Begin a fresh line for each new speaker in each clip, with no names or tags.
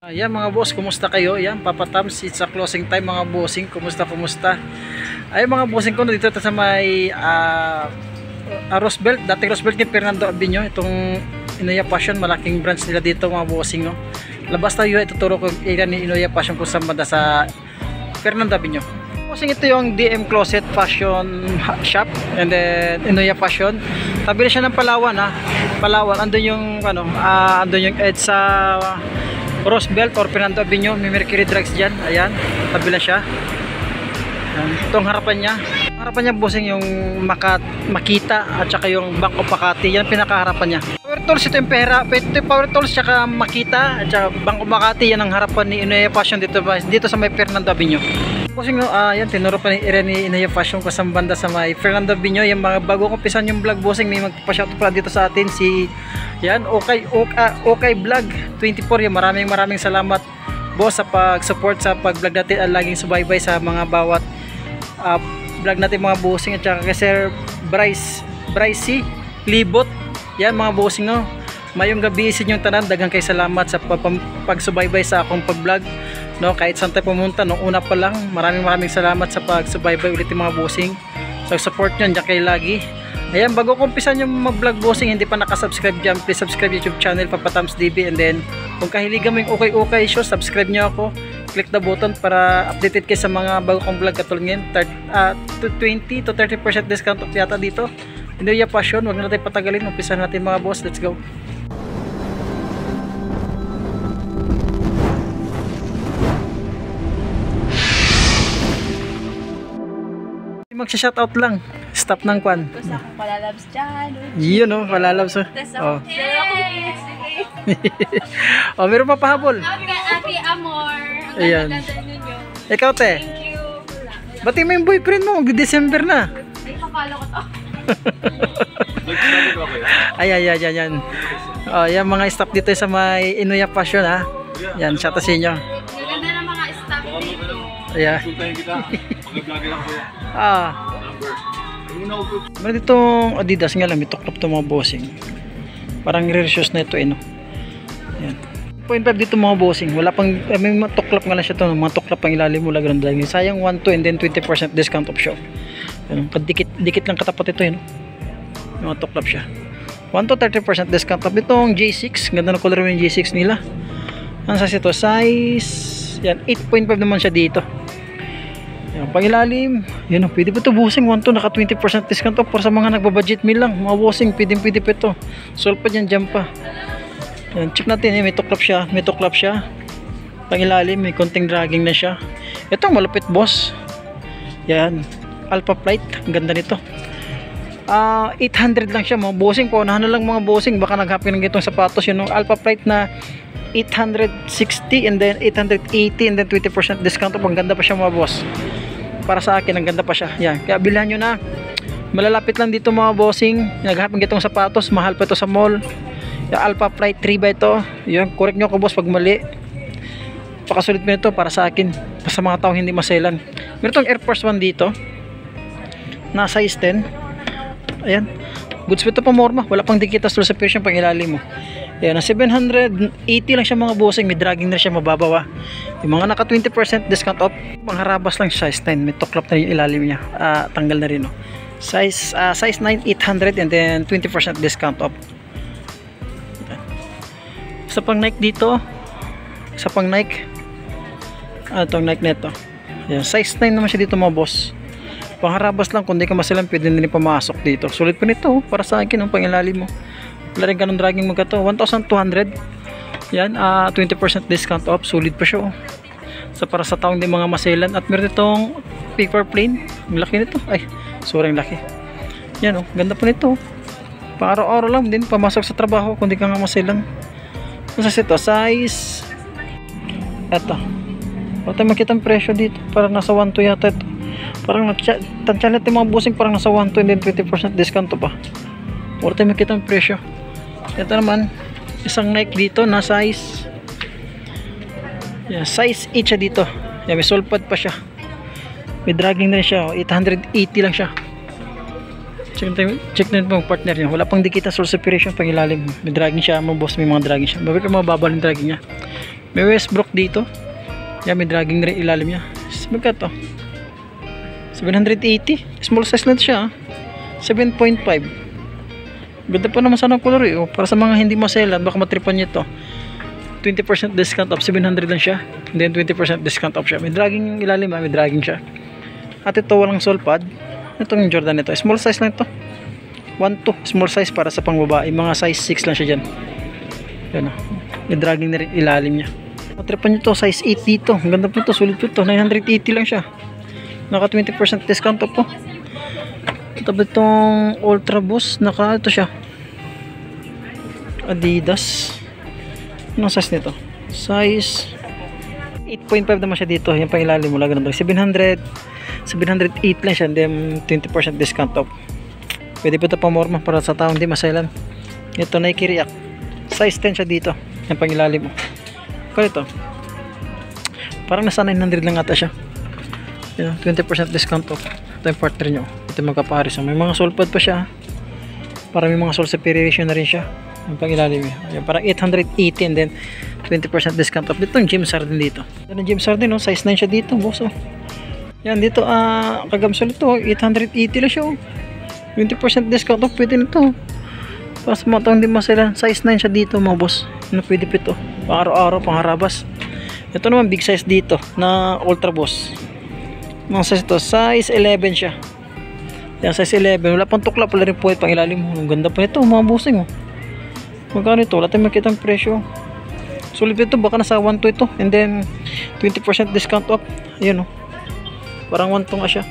Ayan mga boss, kumusta kayo? Ayan, Papa Tams, it's a closing time mga bossing. Kumusta? Ayan mga bossing ko, dito sa may Roosevelt, dating Roosevelt ni Fernando Abinio. Itong Inoya Passion, malaking branch nila dito mga bossing, no? Labas tayo, ituturo ko area ni Inoya Passion kung saan banda sa Fernando Abinio. Bossing, ito yung DM Closet Fashion Shop and then Inoya Passion. Tabi na siya ng Palawan, ha? Palawan, andun yung andun yung edge sa Roosevelt or Fernando Abinio, may Mercury Drugs dyan. Ayan, tabi lang siya. Ayan, itong harapan niya. Harapan niya bossing yung Makita at saka yung Bank of Makati. Yan pinakaharapan niya. Power Tools, ito yung pera. Ito yung Power Tools saka Makita at saka Bank of Makati. Yan ang harapan ni Inoya Passion dito sa may Fernando Abinio. Bossing, no, yan, tinuro pa ni Inoya Passion ko sa banda sa may Fernando Abinio. Yung mga bago kong pisan yung vlog bossing, may magpa-shoutout pala dito sa atin si yan, Okay Vlog 24. Yan, maraming salamat boss sa pag-support sa pag-vlog natin at laging subaybay sa mga bawat vlog natin mga bossing. At saka kay Sir Bryce Libot. Yan mga bossing, no, mayong gabi sa inyong tanan, daghang kay salamat sa pagsubaybay sa akong pag-vlog, no, kahit saan tayo pumunta nung una pa lang. Maraming salamat sa pagsubaybay ulit mga bossing, sa support nyo dyan kay lagi. Ayan, bago ko umpisan yung mag-vlog bossing, hindi pa nakasubscribe dyan, please subscribe YouTube channel Papa Tams DB. And then kung kahiligan mo yung okay show, subscribe nyo ako, click the button para updated kayo sa mga bago kong vlog. Katulad ngayon 20 to 30% discount off yata dito Inoya Passion. Huwag na natin patagalin, umpisan natin mga boss, let's go. Magsha-shoutout lang, stop ng kwan.
Gusto akong palalabs dyan.
Yun, no, palalabs. Oh. Oh, meron pa pahabol.
Ate Amor. Ang
ayan.
ganda ninyo.
Ikaw, te.
Thank you.
Bati mo yung boyfriend mo, December na.
Ay, kapalo ko to.
Ayan. Oh, yan mga staff dito sa may Inoya Passion, ha. Yan, shout out sa inyo.
Ganda ng mga staff dito.
Ayan. Meron ditong Adidas nga lang, may tuklop to mga bossing. Parang re-shoes na ito, no. Ayan. 0.5 dito mga bossing. Wala pang, may mga tuklop nga lang siya to, mga tuklop pang ilalim mula ganun dahil. Sayang 1-2 and then 20% discount off show. Ayan, dikit lang katapat ito, no. Yung mga tuklop siya. 1-30% discount off. Itong J6, ganda na color yung J6 nila. Ano size ito? Size, yan, 8.5 naman siya dito. Yan, pangilalim, yan o, pwede pa ito bossing, 1-2, naka 20% discount off. Para sa mga nagbabudget meal lang, mga bossing, pwede pa ito. Solve pa dyan, dyan pa. Yan, check natin, may tuklap siya, pangilalim, may konting dragging na siya. Ito, malupit boss. Yan, Alpha Flight, ang ganda nito. 800 lang siya mga bossing, paunahan na lang mga bossing, baka naghapi ng gitong sapatos. Yun, Alpha Flight na 860 and then 880 and then 20% discount off. Ang ganda pa siya mga boss. Para sa akin, ang ganda pa siya. Yan, kaya bilhan nyo na. Malalapit lang dito mga bossing. Naghahapon gitong sapatos, mahal pa ito sa mall. Yung Alpha Flight 3 ba ito? Yan, correct nyo ko boss pag mali. Pakasulit mo ito para sa akin, sa mga taong hindi maselan. Meron itong Air Force 1 dito na size 10. Ayan, goods pa ito, pamorma. Wala pang dikita sa persion pang ilalim mo. Ayan, 780 lang siya mga bossing. May dragging na siya, mababaw. Yung mga naka 20% discount off, pangharabas lang size 10. May tuklap na yung ilalim niya, tanggal na rin, no? Size 9, 800 and then 20% discount off. Sa pang Nike dito, sa pang Nike, itong Nike neto. Ayan, size 9 naman siya dito mga boss. Pangharabas lang, kung di ka masilang pwede na rin pamasok dito. Sulit pa nito, para sa akin, ang pangilalim mo. Wala rin ganun dragging mga to, 1,200. Yan, 20% discount off, sulit pa siya. So para sa taong di mga maselan. At meron itong paper plane, ang laki nito. Ay, sobrang laki. Yan, oh, ganda pa nito. Pang araw-araw lang din, pamasok sa trabaho kung di ka nga maselan. Ano sa ito? Size, eto. Wala tayo makita ang presyo dito, parang nasa 1,2 yata ito. Parang tansya natin mga busing, parang nasa 1,2 and then 20% discount to pa. Wala tayo makita ang presyo. Ito naman, isang Nike dito na size, yeah, size 8 siya dito. Yeah, may solpad pa siya. May dragging na rin siya, 880 lang siya. Check na po yung partner niya. Wala pang dikita soul separation pang ilalim. May dragging siya, mga boss, may mga dragging siya. Mababa yung dragging niya. May Westbrook dito. Yan, may dragging na rin ilalim niya. Magkano to? 780. Small size na siya. 7.5. Ganda pa naman sana ang color eh. Para sa mga hindi maselan, baka matripan nyo to. 20% discount off. 700 lang siya. And then 20% discount off siya. May dragging yung ilalim ha. May dragging siya. At ito walang sole pad. Itong Jordan ito. Small size lang ito. 1-2. Small size para sa pangbabae. Mga size 6 lang siya dyan. Yan o. May dragging na rin ilalim niya. Matripan nyo to. Size 8 dito. Ang ganda po ito. Sulit po ito. 980 lang siya. Naka 20% discount off po. Tapos itong Ultra Boost. Naka ito siya. Adidas. Anong size nito? Size 8.5 naman siya dito. Yan pang ilalim mo. 708 lang siya. Then 20% discount off. Pwede po ito pamorma para sa taong di maselan. Ito Nike React. Size 10 siya dito. Yan pang ilalim mo. Kaya ito. Parang nasa 900 lang ata siya. Yan, 20% discount off. Ito yung partner nyo. Ito yung magkaparis. May mga sole pad pa siya. Parang may mga sole separation na rin siya. Yung pang ilalim yan. Parang 880 and then 20% discount off. Dito yung Gym Sardin dito. Yan yung Gym Sardin, no? Size 9 siya dito, boss. Oh. Yan dito, kagamsol ito. 880 lang siya. Oh. 20% discount off. Pwede na ito. Para sa mga taong di masela. Size 9 siya dito, mga boss. Ano pwede pa ito? Pang araw-araw, pang harabas. Ito naman, big size dito na Ultra Boost. Mga size ito. Size 11 siya. Yan, size 11. Wala pang tuklap. Wala rin po pang ilalim. Ang ganda pa ito, mga bossing. Oh. Magkano ito? Wala tayong makita ang presyo. Sulit ito, baka nasa 1 to ito. And then 20% discount off. Ayan o. Parang 1 to nga siya.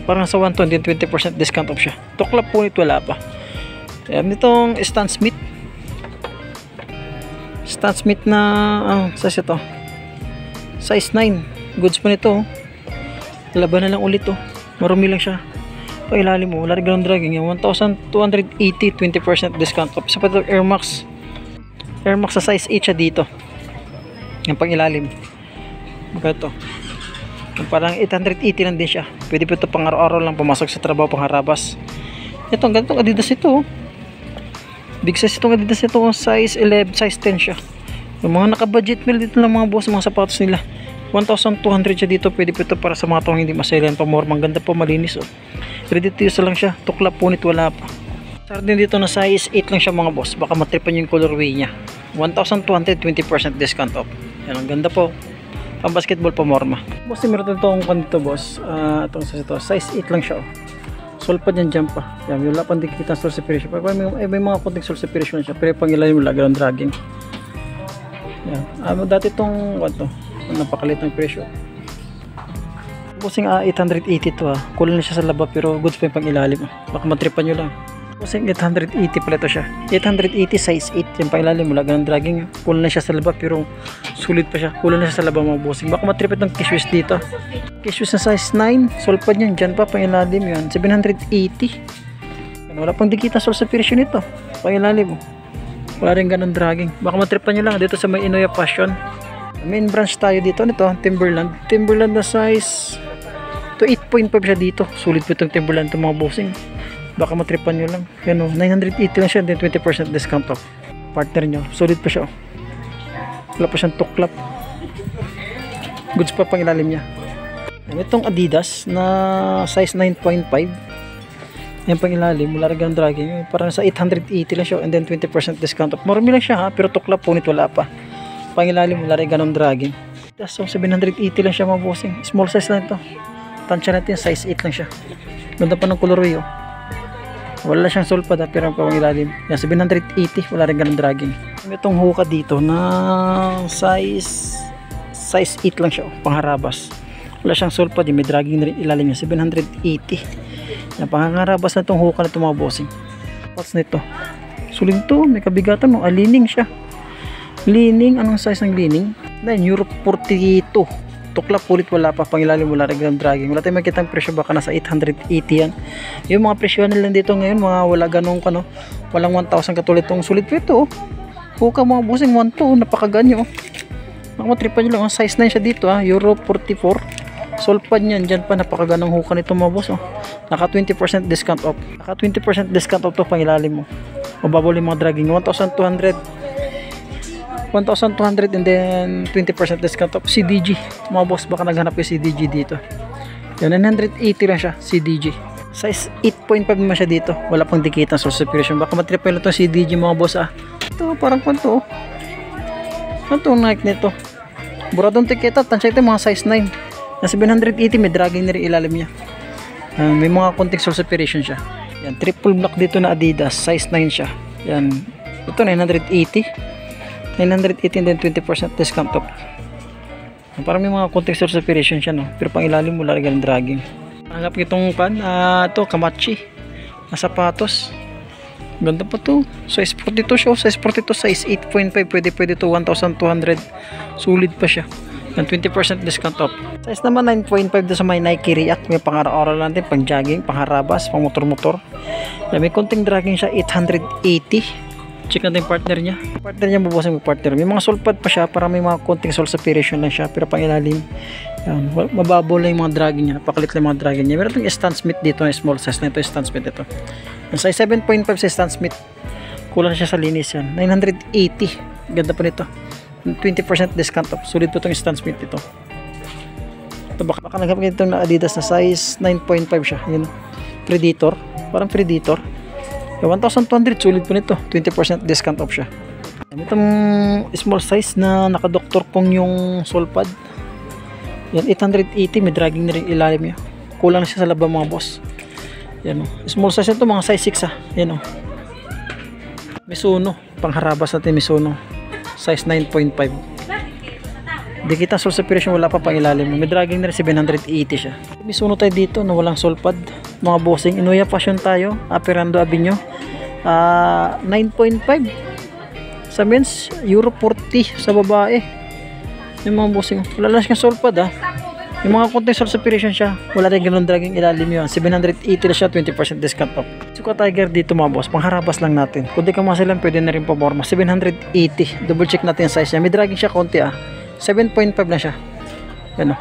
Parang nasa 1 to and then 20% discount off siya. Tuklap po nito, wala pa. Ayan, itong Stan Smith. Stan Smith na size ito. Size 9. Goods po nito. Laban na lang ulit o. Marumi lang siya. Pailalim mo, wala rin ground dragging yan. 1,280, 20% discount off. Isa pa ito, Air Max. Air Max sa size 8 siya dito. Yung pang ilalim. Ito. Parang 880 lang din siya. Pwede pa ito pang araw-araw lang pumasok sa trabaho, pang harabas. Ito, ang ganitong Adidas ito. Big size itong Adidas ito. Size 11, size 10 siya. Yung mga naka-budget meal dito lang mga boss, mga sapatos nila. 1,200 siya dito. Pwede pa ito para sa mga taong hindi maselan. Pamormang ganda po, malinis oh. Ready to use lang siya. Tuklap punit, wala pa. Sardin dito na size 8 lang siya mga boss. Baka matripan yung colorway niya. 1,220% discount off. Yan, ang ganda po. Pang basketball pamorma. Boss, meron itong dito boss. Itong size ito. Size 8 lang siya oh. Solpad yan dyan pa. Yan, wala pang dikita ang source separation. May mga konting source separation siya. Pero pang ilalim wala, ground dragging. Yan. Dati itong napakalit ng presyo. Bossing 880 to kulang na siya sa laba pero goods pa yung pang ilalim. Baka matripan nyo lang. Bossing 880 pala ito siya. 880 size 8 yung pang ilalim. Wala ganang dragging. Kulang na siya sa laba pero sulit pa siya. Kulang na siya sa laba mga bossing. Baka matripan ng Kishwiz dito. Kishwiz na size 9. Solpad yan. Dyan pa pang ilalim yun. 780. Wala pang dikita source separation ito. Pang ilalim. Wala rin ganang dragging. Baka matripan nyo lang dito sa may Inoya Passion. Main branch tayo dito nito, Timberland. Timberland na size to 8.5 siya dito. Sulit po itong Timberland itong mga bossing. Baka matripan nyo lang. Yan o, 980 lang siya, then 20% discount off. Partner nyo, sulit pa siya o. Wala pa siyang tuklap. Goods pa pang ilalim niya. Yan, itong Adidas na size 9.5. Yan pang ilalim, wala rin ganang dragging. Parang sa 880 lang siya and then 20% discount off. Marami lang siya ha, pero tuklap punit wala pa. Pangilalim wala rin ganong dragging. So 780 lang siya mga bossing. Small size lang ito. Tansya natin size 8 lang siya. Ganda pa ng colorway oh. Wala siyang solpad pero ang pangilalim. Yan 780 wala rin ganong dragging. Itong hoka dito na size 8 lang siya oh, pangharabas. Wala siyang solpad may dragging na rin ilalim niya 780. Yan pangharabas na itong hoka na itong mga bossing. What's nito? Suling to, may kabigatan mo, alining siya. Leaning, anong size ng leaning? Then Europe 42. Tuklap ulit wala pa, pangilalim wala rin ganang dragging. Wala tayong makita ang presyo, baka nasa 880 yan. Yung mga presyo nila dito ngayon, mga wala ganong walang 1,000 katulad itong sulit po ito. Huka mga busing 1,2, napakaganyo. Makatripan nyo lang, size 9 siya dito Europe 44. Solpad nyan, dyan pa napakaganong huka nito mga boss Naka 20% discount off. Naka 20% discount off to pangilalim mo. Mababol yung mga dragging, 1,200. 1,200 and then 20% discount off. CDG. Mga boss, baka naghanap yung CDG dito. Yan, 980 lang siya, CDG. Size 8.5 naman siya dito. Wala pang dikit ng source separation. Baka matriple ito CDG mga boss ah. Ito, parang kwanto oh. Ito, Nike nito. Buradong tiketa, tansya ito mga size 9. Na 780, may dragging na rin ilalim niya. May mga konting source separation siya. Yan, triple block dito na Adidas, size 9 siya. Yan, ito 980 and then 20% discount off. Parang may mga konting source separation siya, no? Pero pang ilalim mo lalagyan ng dragging. Hanap itong pan, ito Kamachi na sapatos. Ganda pa to. Size 42 siya, size 42, size 8.5, pwede to 1,200. Sulit pa siya. Ng 20% discount off. Size naman 9.5 doon sa may Nike React. May pang-araw-araw lang din, pang jogging, pang harabas, pang motor-motor. May konting dragging siya, 880. Check natin yung partner niya. Partner niya, mabubusan yung partner. May mga sole pad pa siya, para may mga konting sole separation lang siya, pero pang ilalim. Mababaw lang yung mga dragging niya. Pakalit lang yung mga dragging niya. Meron itong Stan Smith dito, small size na ito, Stan Smith ito. Yung size 7.5 sa Stan Smith. Kulang siya sa linis yan. 980. Ganda pa nito. 20% discount off. Sulit po itong Stan Smith ito. Ito baka nagkapag ito na Adidas na size 9.5 siya. Yun. Predator. Parang Predator. 1,200. Sulit po nito. 20% discount off siya. Itong small size na naka-doctor kong yung sole pad. Yan, 880. May dragging na rin ilalim niya. Kulang siya sa laba mga boss. Yan o. Small size ito, mga size 6 ah. Yan o. Mizuno. Pangharabas natin Mizuno. Size 9.5. Di kita sole separation, wala pa pang ilalim. May dragging na rin 780 siya. Mizuno tayo dito na walang sole pad. Mga bossing, Inoya Fashion tayo. Aperando Avenue. 9.5. Sa men's, Euro 40 sa babae. Yung mga bossing, wala lang siyang sole pad ah. Yung mga konting sole separation siya, wala rin ganun dragging ilalim yun. 780 na siya, 20% discount off. Suka Tiger dito mga boss, pangharabas lang natin. Kung di ka masilan, pwede na rin pamorma. 780. Double check natin yung size niya. May dragging siya konti ah. 7.5 na siya. Yan o.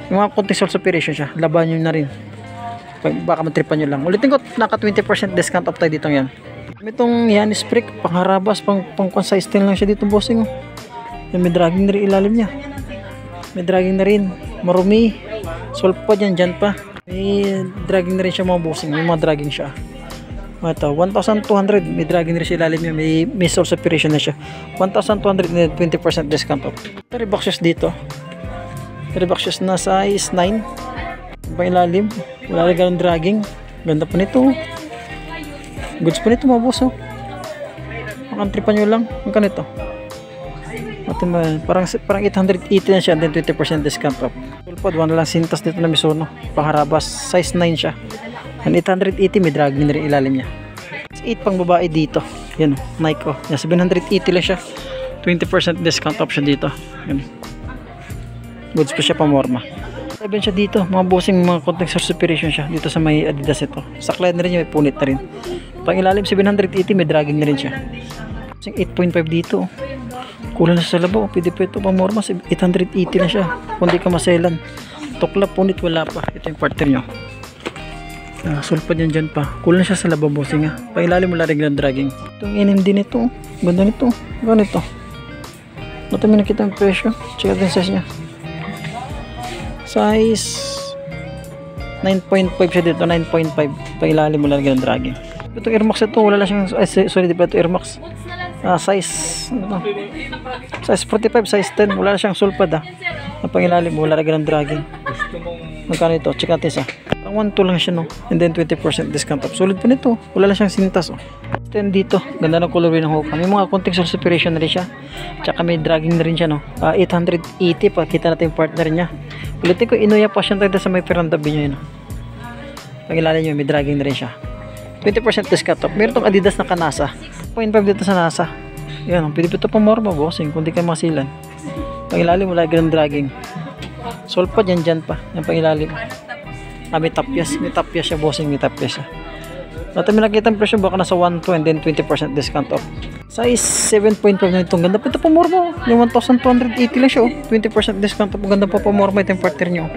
Yung mga konting sole separation siya, laban nyo na rin. Baka matripan nyo lang. Ulitin ko, naka 20% discount off tayo dito yan. Itong yan is brick, pangharabas, pang size 10 lang siya dito bossing. Yan, may dragging na rin ilalim niya. May dragging na rin. Marumi. Sole pad yan, dyan pa. May dragging na rin siya mga bossing. May mga dragging siya. Ito, 1,200. May dragging na rin siya ilalim niya. May sole separation na siya. 1,200 and 20% discount off. Reebok shoes dito. Reebok shoes na size 9. Pa ilalim. Wala rin ganun dragging. Ganda pa nito. Goods pa nito mga boss. Makantripan nyo lang. Magkano ito? Parang 880 na siya and then 20% discount off. Sulpad, wala lang sintas dito na Mizuno. Pangharabas. Size 9 siya. And 880 may dragging na rin ilalim niya. 8 pang babae dito. Yan o. Nike o. 780 lang siya. 20% discount off siya dito. Yan. Goods pa siya pamorma. 7 siya dito. Mga bossing, mga konting source separation siya. Dito sa may Adidas ito. Saklay na rin niya. May punit na rin. Pang ilalim 780 may dragging na rin siya. 8.5 dito. Kulang na sa labaw. Pwede pa ito pamorma. 880 na siya. Kung di ka maselan. Tukla punit wala pa. Ito yung partner nyo. Sulpad yan dyan pa. Kulang siya sa labaw bossing ha. Pang ilalim wala rin ng dragging. Itong NMD nito. Ganda nito. Ganito. Ito may nakita ang presyo. Check out yung size niya. Size 9.5 siya dito. 9.5. Pang ilalim wala rin ng dragging. Itong Air Max ito. Wala lang siyang. Sorry, di ba ito Air Max? Size 45, size 10. Wala na siyang sulpad ha. Pang ilalim wala rin ng dragging. Magkano ito? Check natin sa. Pang 1.2 lang siya no. And then 20% discount off. Sulit pa nito. Wala lang siyang sintas oh. Then dito, ganda ng colorway ng hoka. May mga konting source separation na rin siya. Tsaka may dragging na rin siya no. 880 pa. Kita natin yung partner niya. Ulitin ko, Inoya Fashion tayo sa may Peranda Binyo yun. Pag ilalim nyo, may dragging na rin siya. 20% discount off. Meron tong Adidas na kanasa. 0.5 dito sa nasa. Yan, pwede ito pa morma bossing. Kung di kayo masilan. Pag ilalim, wala ganun dragging. Solpad yan dyan pa. Yan pang ilalim. May tapyas. May tapyas siya bossing. May tapyas siya. At may nakita ang presyo baka nasa 1.2 and then 20% discount off. Size 7.5 na itong ganda pa ito pa morma. Yung 1,280 lang siya oh. 20% discount off. Ganda pa morma ito yung partner nyo.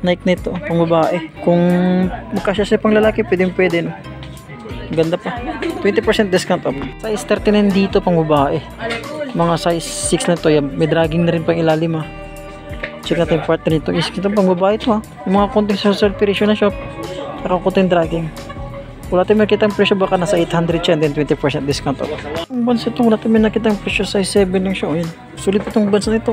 Nike nito pang babae. Kung magkasya siya pang lalaki pwede no. Ganda pa. 20% discount off. Size 39 dito pang babae. Mga size 6 na to. Yan. May dragging na rin pang ilalim ha. Check natin yung part nito. Ito pang babae ito ha. Yung mga konting sulpiration na shop. Saka konting dragging. Wala tayo makita ang presyo, baka nasa 800 siya and then 20% discount off. Ang bansa ito, wala tayo nakita ang presyo, size 7 lang siya. Ayan. Sulit pa itong bansa nito.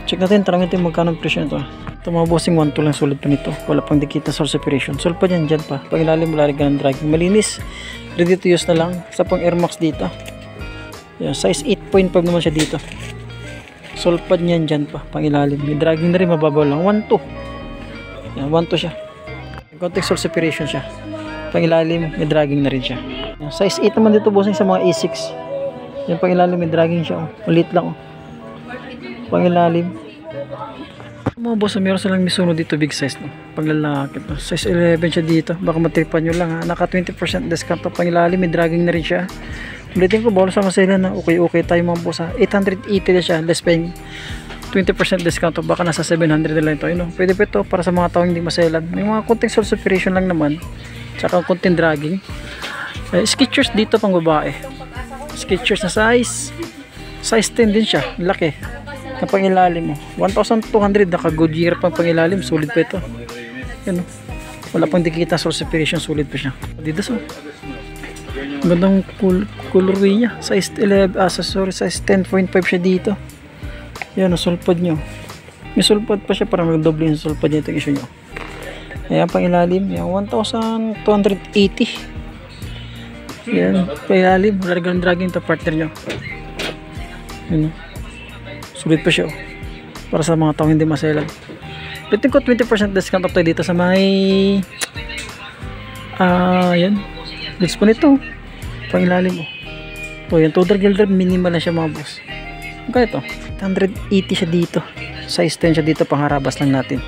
Check natin, tarangin natin magkano ang presyo nito. Ito mga bossing 1-2 lang sulit pa nito. Wala pang dikita source separation. Sol pa dyan pa. Pag ilalim mo larigan ng dragging. Malinis. Ready to use na lang. Sa pang Air Max dito. Ayan, size 8.5 naman siya dito. Sol pa dyan pa. Pang ilalim. May dragging na rin, mababaw lang. 1-2. Ayan, 1-2 siya. Contact source separation siya. Pang ilalim, may dragging na rin siya. Ayan, size 8 naman dito bossing sa mga A6. Yan pang ilalim, may dragging siya. Ulit lang. Pang ilalim. Mga boss, meron silang Mizuno dito big size no. Paglalaki no. Size 11 siya dito. Baka matripan nyo lang ha. Naka 20% discount to. Pang ilalim, may dragging na rin siya. Ulitin ko, bawal sa masela na okay tayo mga boss ha. 880 na siya. Less paying 20% discount to. Baka nasa 700 na lang ito. You know? Pwede pa ito para sa mga taong hindi maselan. May mga konting source separation lang naman. Tsaka konting dragging. Skechers dito pang babae. Skechers na size 10 din siya. Laki. Na pangilalim mo. 1,200 naka Goodyear pang pangilalim. Sulit pa ito. Yan, wala pang dikita source separation. Sulit pa siya. Adidas oh. Gandang colorway niya. Size 11. Size 10.5 siya dito. Yan, sulpad nyo. May sulpad pa siya para magdoble yung sulpad niya itong issue nyo. Ayan pang ilalim. Yan, 1,280. Yan, pang ilalim. Wala rin dragging to partner nyo. Yan, sulit pa siya. Para sa mga taong hindi maselan. Pitin ko 20% discount up tayo dito sa may yan. Goods po nito. Pang ilalim mo. O yan, total gilder. Minimal na siya mga boss. Magkano ito? 180 siya dito. Size 10 siya dito. Pangharabas lang natin.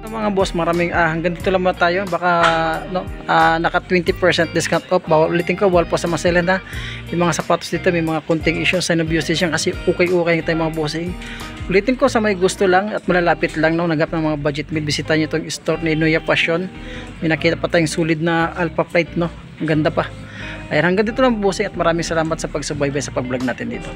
Mga boss, maraming hanggang dito lang muna tayo. Baka no, naka 20% discount off. Ulitin ko, bawal po sa maselan na. Yung mga sapatos dito may mga konting issues, sign of usage yan kasi okay tayo mga bossing. Ulitin ko, sa may gusto lang at malalapit lang no, nagap ng mga budget meal, bisita nyo itong store ni Inoya Passion. May nakita pa tayong solid na Alpha Flight no. Ang ganda pa. Ayan, hanggang dito lang bossing at maraming salamat sa pagsubaybay sa pag-vlog natin dito.